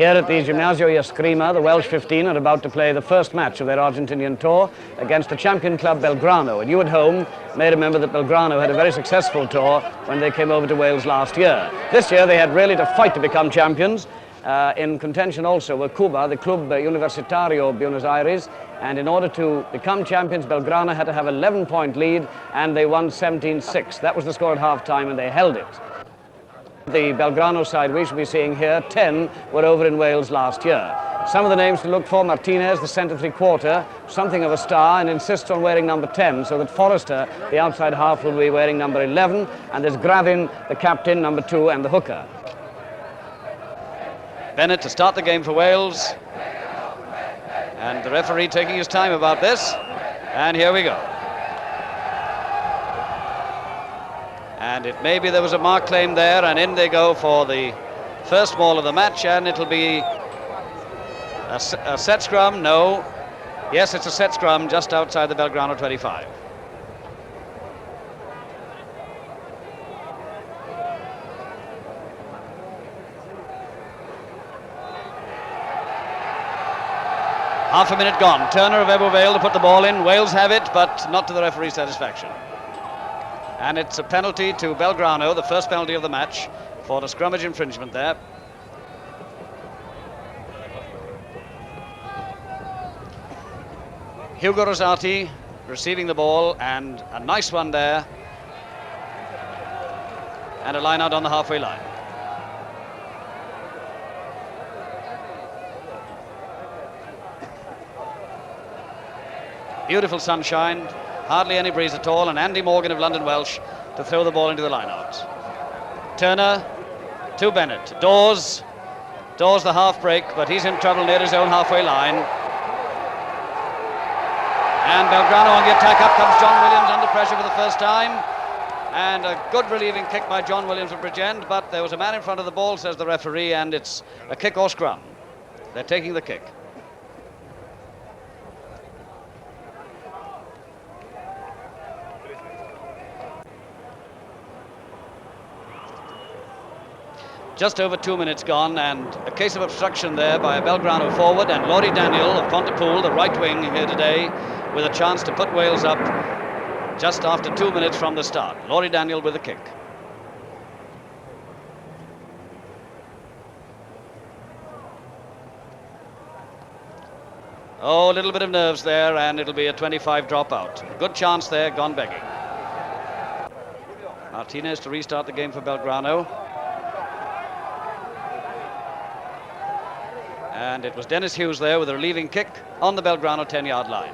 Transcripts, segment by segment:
Here at the Gimnasio Eskrima, the Welsh 15 are about to play the first match of their Argentinian tour against the champion club Belgrano. And you at home may remember that Belgrano had a very successful tour when they came over to Wales last year. This year they had really to fight to become champions. In contention also were Cuba, the Club Universitario Buenos Aires, and in order to become champions, Belgrano had to have an 11-point lead, and they won 17-6. That was the score at half-time, and they held it. The Belgrano side we should be seeing here, 10 were over in Wales last year. Some of the names to look for: Martinez, the centre three-quarter, something of a star, and insists on wearing number 10, so that Forrester, the outside half, will be wearing number 11, and there's Gravin, the captain, number 2, and the hooker. Bennett to start the game for Wales, and the referee taking his time about this, and here we go. And it may be there was a mark claim there, and in they go for the first ball of the match, and it'll be a set scrum. No, yes, it's a set scrum just outside the Belgrano 25. Half a minute gone. Turner of Ebbw Vale to put the ball in. Wales have it, but not to the referee's satisfaction. And it's a penalty to Belgrano, the first penalty of the match, for the scrummage infringement there. Hugo Rosati receiving the ball, and a nice one there. And a line out on the halfway line. Beautiful sunshine, hardly any breeze at all, and Andy Morgan of London Welsh to throw the ball into the line-out. Turner to Bennett. Dawes the half-break, but he's in trouble near his own halfway line. And Belgrano on the attack. Up comes John Williams under pressure for the first time. And a good relieving kick by John Williams of Bridgend, but there was a man in front of the ball, says the referee, and it's a kick or scrum. They're taking the kick. Just over 2 minutes gone, and a case of obstruction there by a Belgrano forward, and Laurie Daniel of Pontypool, the right wing here today, with a chance to put Wales up just after 2 minutes from the start. Laurie Daniel with a kick. Oh, a little bit of nerves there, and it'll be a 25 dropout. Good chance there, gone begging. Martinez to restart the game for Belgrano. And it was Dennis Hughes there with a relieving kick on the Belgrano 10-yard line.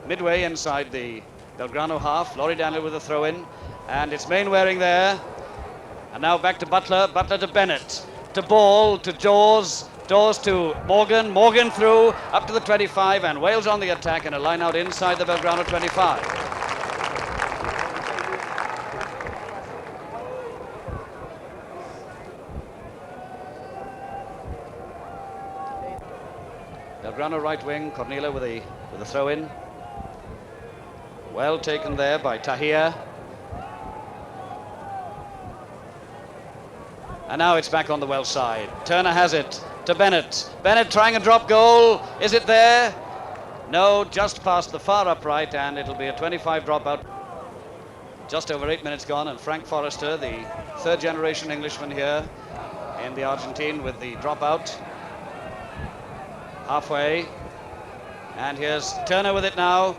Midway inside the Belgrano half, Laurie Daniel with a throw-in, and it's Mainwaring there. And now back to Butler, Butler to Bennett, to Ball, to Dawes. Dawes to Morgan, Morgan through, up to the 25, and Wales on the attack, and a line out inside the Belgrano 25. Belgrano right wing, Cornela with a throw-in. Well taken there by Tahir. And now it's back on the Welsh side. Turner has it to Bennett. Bennett trying a drop goal. Is it there? No, just past the far upright, and it'll be a 25 dropout. Just over 8 minutes gone, and Frank Forrester, the third generation Englishman here in the Argentine, with the dropout. Halfway. And here's Turner with it now.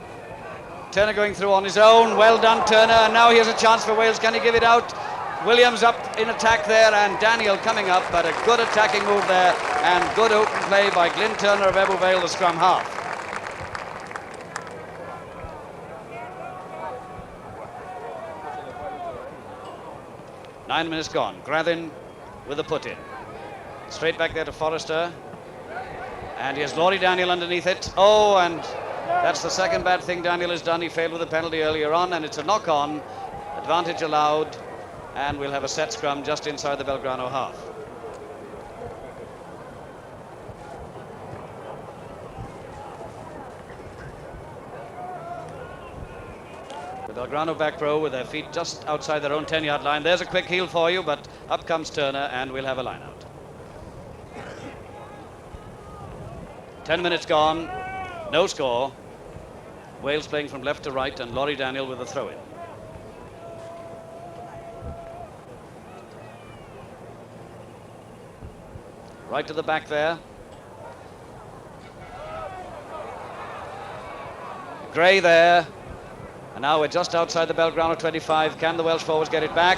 Turner going through on his own. Well done, Turner. And now he has a chance for Wales. Can he give it out? Williams up in attack there, and Daniel coming up, but a good attacking move there, and good open play by Glyn Turner of Ebbw Vale, the scrum half. Nine minutes gone. Gravin with a put-in. Straight back there to Forrester. And here's Laurie Daniel underneath it. Oh, and that's the second bad thing Daniel has done. He failed with a penalty earlier on, and it's a knock-on. Advantage allowed. And we'll have a set scrum just inside the Belgrano half. Belgrano back row with their feet just outside their own 10-yard line. There's a quick heel for you, but up comes Turner and we'll have a line out. 10 minutes gone, no score. Wales playing from left to right and Laurie Daniel with a throw-in. Right to the back there. Gray there. And now we're just outside the Belgrano 25. Can the Welsh forwards get it back?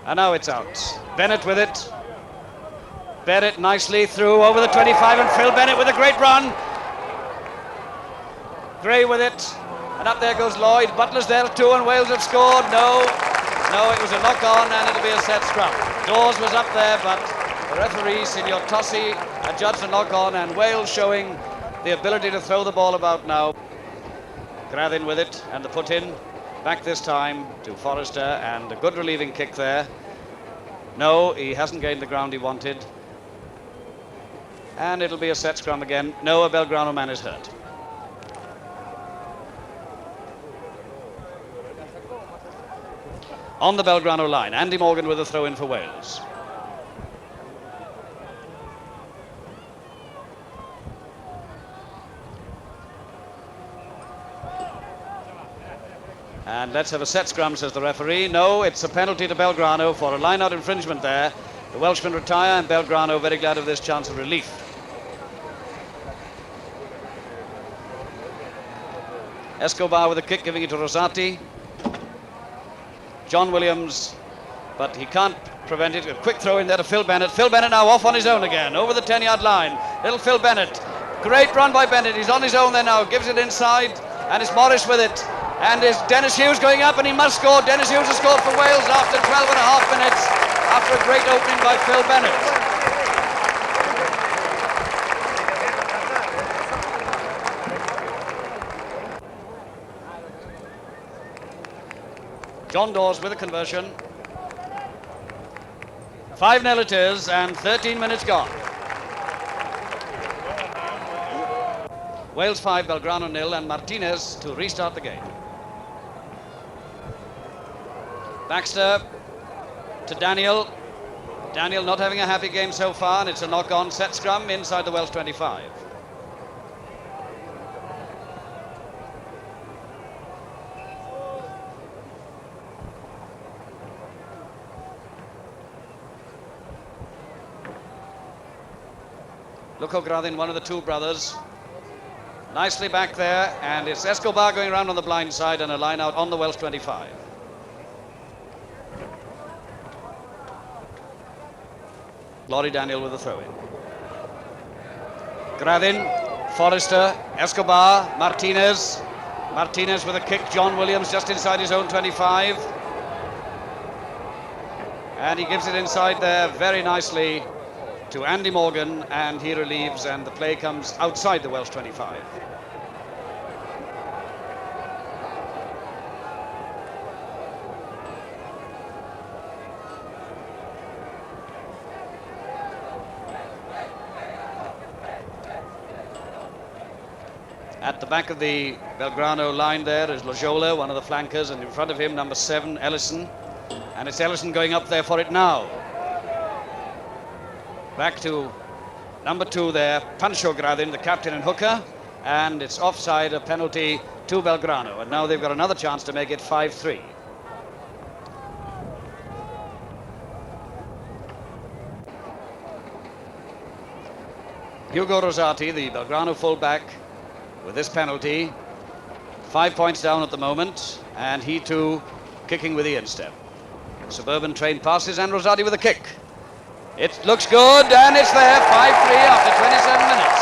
And now it's out. Bennett with it. Bennett nicely through over the 25 and Phil Bennett with a great run. Gray with it. And up there goes Lloyd. Butler's there too and Wales have scored. No, it was a knock-on and it'll be a set scrum. Dawes was up there, but the referee, Signor Tossi, adjudged a knock-on and Wales showing the ability to throw the ball about now. Grathin with it and the put-in. Back this time to Forrester and a good relieving kick there. No, he hasn't gained the ground he wanted. And it'll be a set scrum again. No, a Belgrano man is hurt. On the Belgrano line, Andy Morgan with a throw-in for Wales. And let's have a set scrum, says the referee. No, it's a penalty to Belgrano for a line-out infringement there. The Welshmen retire and Belgrano very glad of this chance of relief. Escobar with a kick, giving it to Rosati. John Williams, but he can't prevent it. A quick throw in there to Phil Bennett. Phil Bennett now off on his own again, over the 10-yard line. Little Phil Bennett. Great run by Bennett. He's on his own there now. Gives it inside, and it's Morris with it. And is Dennis Hughes going up, and he must score. Dennis Hughes has scored for Wales after 12 and a half minutes, after a great opening by Phil Bennett. John Dawes with a conversion. 5-0 it is, and 13 minutes gone. Wales 5, Belgrano 0, and Martinez to restart the game. Baxter to Daniel. Daniel not having a happy game so far, and it's a knock-on set scrum inside the Welsh 25. Look O'Grathin, one of the two brothers. Nicely back there, and it's Escobar going around on the blind side and a line out on the Welsh 25. Laurie Daniel with a throw-in. Grathin, Forrester, Escobar, Martinez. Martinez with a kick, John Williams just inside his own 25. And he gives it inside there very nicely to Andy Morgan, and he relieves, and the play comes outside the Welsh 25. At the back of the Belgrano line there is Lojola, one of the flankers, and in front of him number 7, Ellison. And it's Ellison going up there for it now. Back to number 2 there, Pancho Grathin, the captain and hooker, and it's offside, a penalty to Belgrano, and now they've got another chance to make it 5-3. Hugo Rosati, the Belgrano fullback, with this penalty, 5 points down at the moment, and he too kicking with the instep. Suburban train passes and Rosati with a kick. It looks good, and it's there, 5-3 after 27 minutes.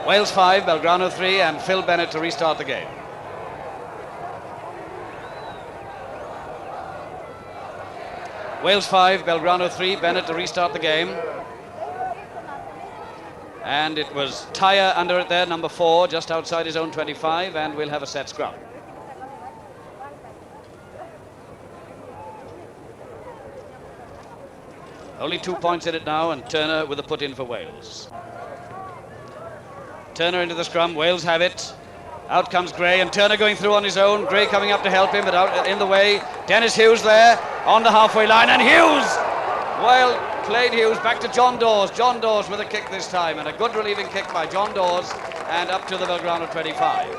Wales 5, Belgrano 3, and Phil Bennett to restart the game. Wales 5, Belgrano 3, Bennett to restart the game. And it was Tyre under it there, number 4, just outside his own 25, and we'll have a set scrum. Only 2 points in it now, and Turner with a put in for Wales. Turner into the scrum, Wales have it. Out comes Gray, and Turner going through on his own. Gray coming up to help him, but out in the way. Dennis Hughes there on the halfway line, and Hughes! Well played, Hughes, back to John Dawes. John Dawes with a kick this time, and a good relieving kick by John Dawes, and up to the Belgrano 25.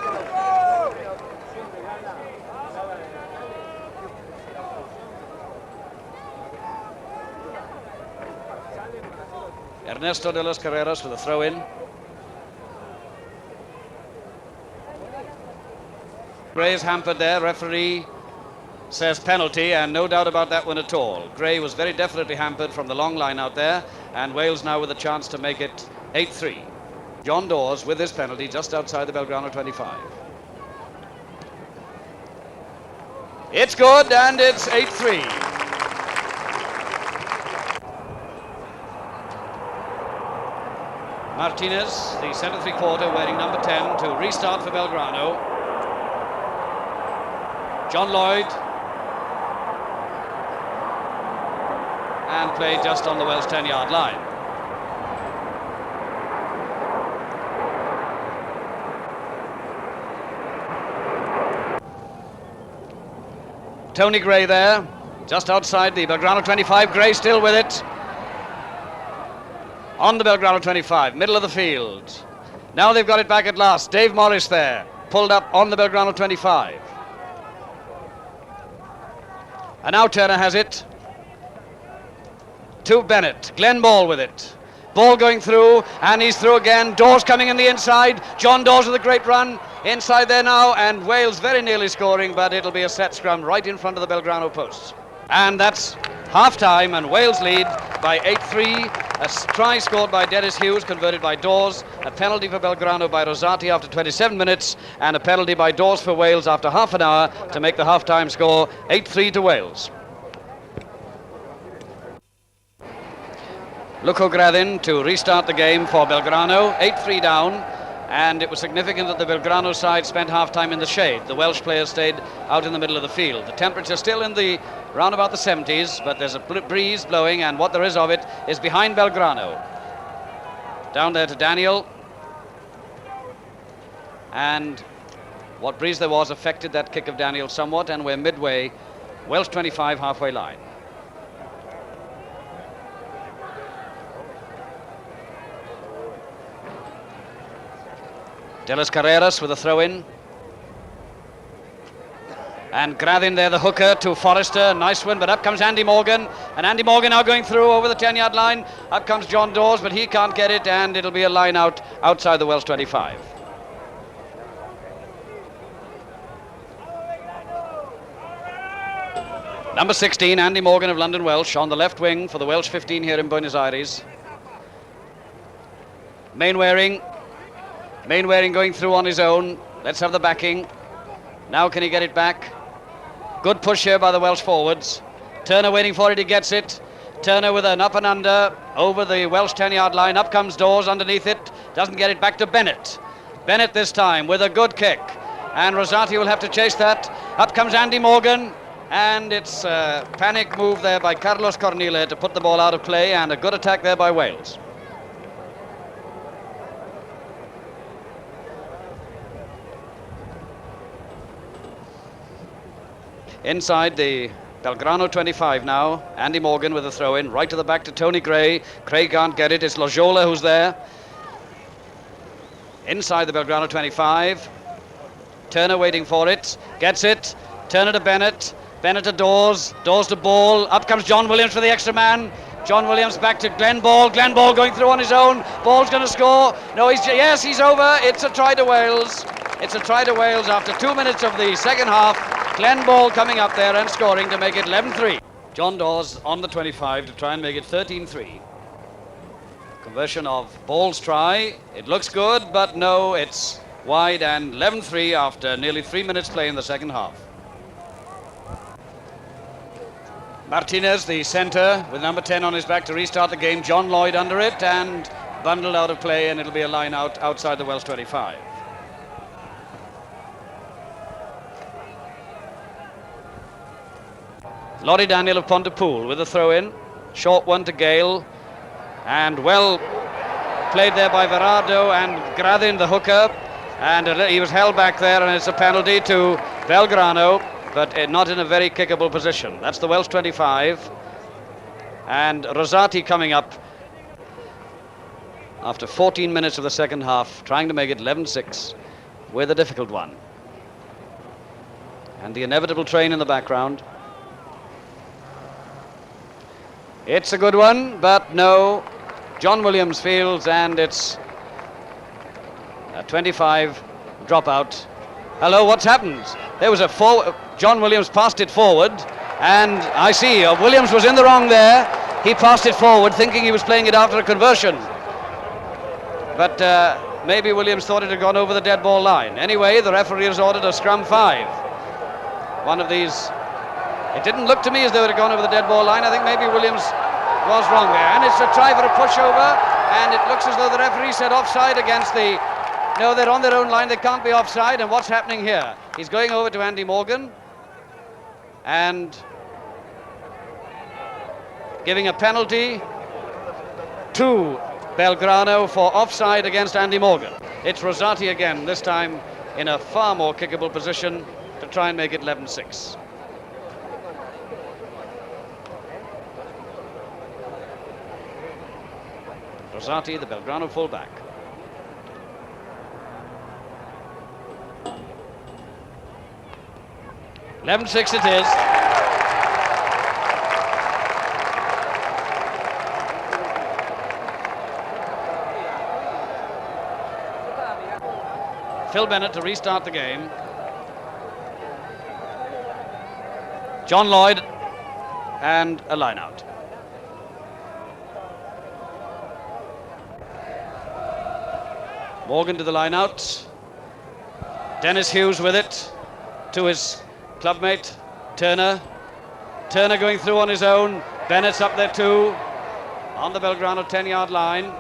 Ernesto de los Carreras with a throw-in. Gray is hampered there. Referee says penalty, and no doubt about that one at all. Gray was very definitely hampered from the long line out there, and Wales now with a chance to make it 8-3. John Dawes with his penalty just outside the Belgrano 25. It's good, and it's 8-3. Martinez, the centre three-quarter, wearing number 10 to restart for Belgrano. John Lloyd, and played just on the Welsh 10-yard line. Tony Gray there, just outside the Belgrano 25. Gray still with it. On the Belgrano 25, middle of the field. Now they've got it back at last. Dave Morris there, pulled up on the Belgrano 25. And now Turner has it to Bennett. Glenn Ball with it. Ball going through, and he's through again. Dawes coming in the inside. John Dawes with a great run. Inside there now, and Wales very nearly scoring, but it'll be a set scrum right in front of the Belgrano posts. And that's half-time, and Wales lead by 8-3. A try scored by Dennis Hughes, converted by Dawes. A penalty for Belgrano by Rosati after 27 minutes, and a penalty by Dawes for Wales after half an hour to make the half-time score 8-3 to Wales. Luco Gradin to restart the game for Belgrano, 8-3 down, and it was significant that the Belgrano side spent half-time in the shade. The Welsh players stayed out in the middle of the field. The temperature still in the round about the 70s, but there's a breeze blowing, and what there is of it is behind Belgrano. Down there to Daniel, and what breeze there was affected that kick of Daniel somewhat, and we're midway, Welsh 25, halfway line. De los Carreras with a throw-in. And Gradin there, the hooker to Forrester. Nice one, but up comes Andy Morgan. And Andy Morgan now going through over the 10-yard line. Up comes John Dawes, but he can't get it, and it'll be a line out outside the Welsh 25. Number 16, Andy Morgan of London Welsh, on the left wing for the Welsh 15 here in Buenos Aires. Mainwaring going through on his own. Let's have the backing. Now can he get it back? Good push here by the Welsh forwards. Turner waiting for it, he gets it. Turner with an up and under over the Welsh 10-yard line. Up comes Dawes underneath it. Doesn't get it back to Bennett. Bennett this time with a good kick. And Rosati will have to chase that. Up comes Andy Morgan. And it's a panic move there by Carlos Cornile to put the ball out of play, and a good attack there by Wales. Inside the Belgrano 25 now. Andy Morgan with a throw-in, right to the back to Tony Gray. Gray can't get it. It's Lojola who's there. Inside the Belgrano 25. Turner waiting for it. Gets it. Turner to Bennett. Bennett to Dawes. Dawes to Ball. Up comes John Williams for the extra man. John Williams back to Glenn Ball. Glenn Ball going through on his own. Ball's going to score. No, he's over. It's a try to Wales. It's a try to Wales after 2 minutes of the second half. Glenn Ball coming up there and scoring to make it 11-3. John Dawes on the 25 to try and make it 13-3. Conversion of Ball's try. It looks good, but no, it's wide, and 11-3 after nearly 3 minutes play in the second half. Martinez, the centre, with number 10 on his back to restart the game. John Lloyd under it, and bundled out of play, and it'll be a line out outside the Welsh 25. Laurie Daniel of Pontypool with a throw-in. Short one to Gale. And well played there by Verardo and Gradin, the hooker. And he was held back there, and it's a penalty to Belgrano, but not in a very kickable position. That's the Welsh 25. And Rosati coming up after 14 minutes of the second half, trying to make it 11-6 with a difficult one. And the inevitable train in the background. It's a good one, but no. John Williams fields, and it's a 25 dropout. Hello, what's happened? There was a forward. John Williams passed it forward, and I see Williams was in the wrong there. He passed it forward, thinking he was playing it after a conversion. But maybe Williams thought it had gone over the dead ball line. Anyway, the referee has ordered a scrum 5. One of these. It didn't look to me as though it had gone over the dead ball line. I think maybe Williams was wrong there. And it's a try for a pushover, and it looks as though the referee said offside against the... No, they're on their own line. They can't be offside. And what's happening here? He's going over to Andy Morgan and giving a penalty to Belgrano for offside against Andy Morgan. It's Rosati again, this time in a far more kickable position to try and make it 11-6. Rosati, the Belgrano fullback. $11-6 it is. Phil Bennett to restart the game. John Lloyd and a line out. Morgan to the line out. Dennis Hughes with it to his clubmate Turner. Turner going through on his own. Bennett's up there too on the Belgrano 10-yard line.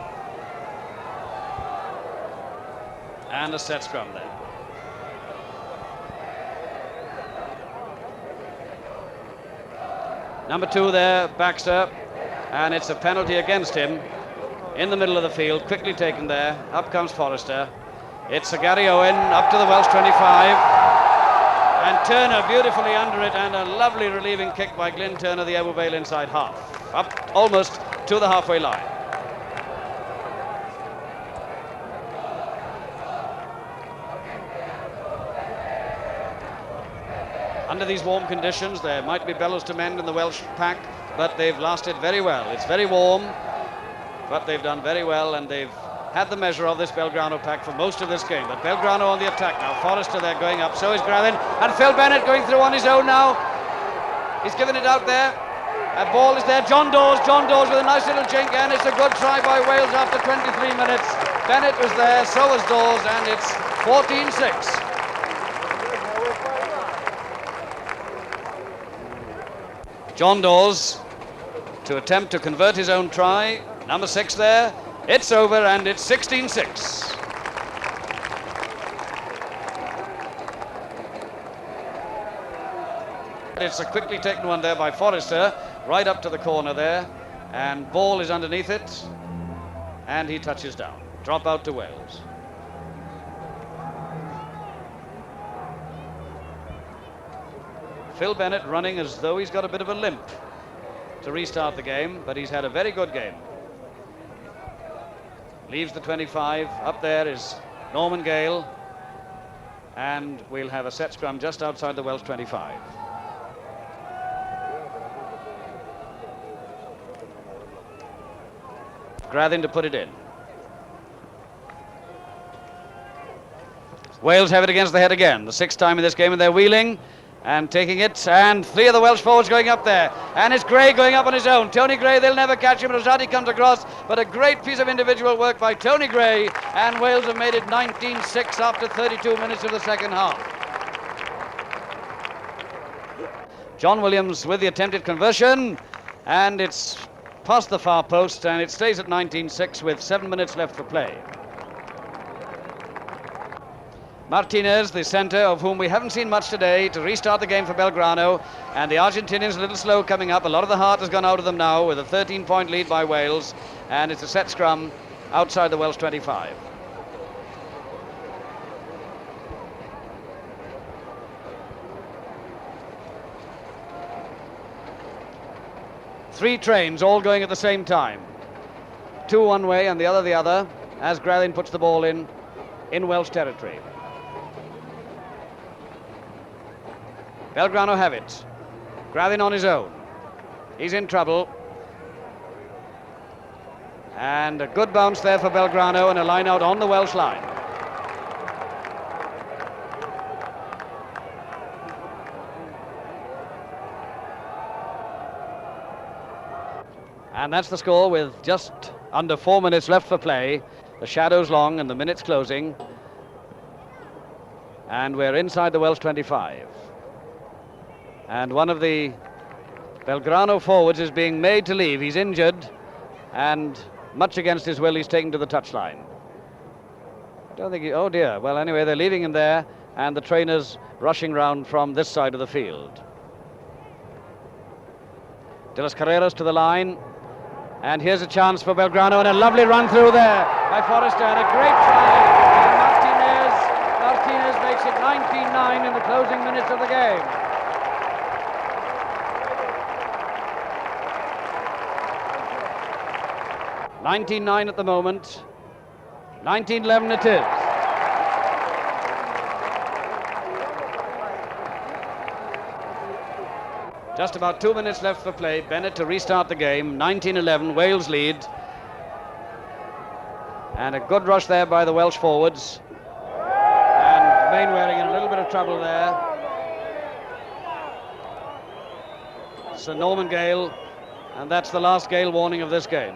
And a set scrum there. Number 2 there, Baxter, and it's a penalty against him in the middle of the field, quickly taken there. Up comes Forrester. It's a Gary Owen up to the Welsh 25, and Turner beautifully under it, and a lovely relieving kick by Glyn Turner, the Ebbw Vale inside half, up almost to the halfway line. Under these warm conditions, there might be bellows to mend in the Welsh pack, but they've lasted very well. It's very warm, but they've done very well, and they've had the measure of this Belgrano pack for most of this game. But Belgrano on the attack now. Forrester there going up, so is Gravin, and Phil Bennett going through on his own now. He's given it out there. A ball is there. John Dawes with a nice little jink, and it's a good try by Wales after 23 minutes. Bennett was there, so was Dawes, and it's 14-6. John Dawes to attempt to convert his own try. Number 6 there. It's over, and it's 16-6. It's a quickly taken one there by Forrester, right up to the corner there, and ball is underneath it, and he touches down. Drop out to Wales. Phil Bennett running as though he's got a bit of a limp to restart the game, but he's had a very good game. Leaves the 25. Up there is Norman Gale, and we'll have a set scrum just outside the Welsh 25. Grathin to put it in. Wales have it against the head again, the 6th time in this game, and they're wheeling and taking it, and 3 of the Welsh forwards going up there, and it's Gray going up on his own. Tony Gray, they'll never catch him. Rosati comes across, but a great piece of individual work by Tony Gray, and Wales have made it 19-6 after 32 minutes of the second half. John Williams with the attempted conversion, and it's past the far post, and it stays at 19-6 with 7 minutes left for play. Martinez, the centre, of whom we haven't seen much today, to restart the game for Belgrano, and the Argentinians a little slow coming up. A lot of the heart has gone out of them now with a 13-point lead by Wales, and it's a set scrum outside the Welsh 25. Three trains all going at the same time. Two one way and the other, as Grathin puts the ball in Welsh territory. Belgrano have it. Grathin on his own. He's in trouble. And a good bounce there for Belgrano and a line out on the Welsh line. And that's the score with just under 4 minutes left for play. The shadow's long and the minutes closing. And we're inside the Welsh 25. And one of the Belgrano forwards is being made to leave. He's injured, and much against his will, he's taken to the touchline. I don't think oh dear. Well, anyway, they're leaving him there, and the trainers rushing round from this side of the field. De las Carreras to the line. And here's a chance for Belgrano, and a lovely run through there by Forrester, and a great try. And Martinez makes it 19-9 in the closing minutes of the game. $19-9 at the moment. 19-11 it is. Just about 2 minutes left for play. Bennett to restart the game. 19-11, Wales lead. And a good rush there by the Welsh forwards. And Mainwaring in a little bit of trouble there. Sir Norman Gale, and that's the last Gale warning of this game.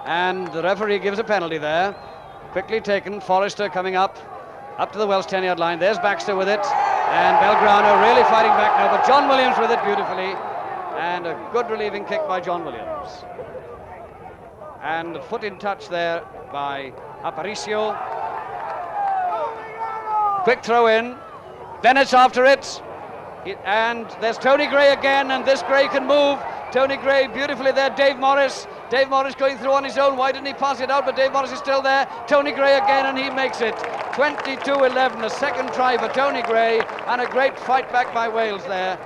And the referee gives a penalty there. Quickly taken. Forrester coming up to the Welsh 10-yard line. There's Baxter with it. And Belgrano really fighting back now, but John Williams with it beautifully. And a good relieving kick by John Williams. And a foot in touch there by Aparicio. Quick throw in. Bennett's after it. And there's Tony Gray again, and this Gray can move. Tony Gray beautifully there. Dave Morris going through on his own. Why didn't he pass it out? But Dave Morris is still there. Tony Gray again, and he makes it 22-11. A second try for Tony Gray, and a great fight back by Wales there.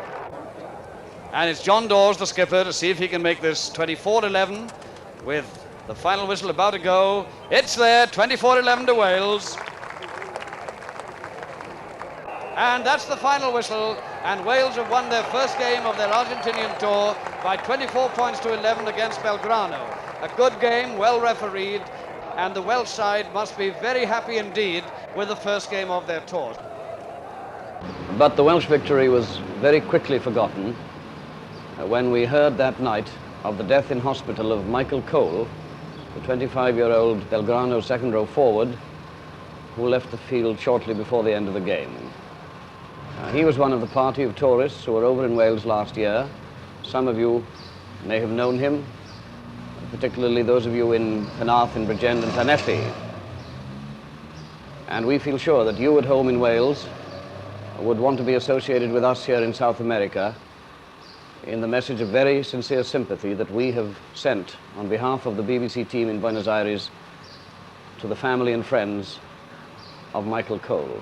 And it's John Dawes, the skipper, to see if he can make this 24-11 with the final whistle about to go. It's there, 24-11 to Wales. And that's the final whistle, and Wales have won their first game of their Argentinian tour by 24 points to 11 against Belgrano. A good game, well refereed, and the Welsh side must be very happy indeed with the first game of their tour. But the Welsh victory was very quickly forgotten when we heard that night of the death in hospital of Michael Cole, the 25-year-old Belgrano second-row forward who left the field shortly before the end of the game. He was one of the party of tourists who were over in Wales last year. Some of you may have known him, particularly those of you in Penarth, in Bridgend and Llanelli. And we feel sure that you at home in Wales would want to be associated with us here in South America in the message of very sincere sympathy that we have sent on behalf of the BBC team in Buenos Aires to the family and friends of Michael Cole.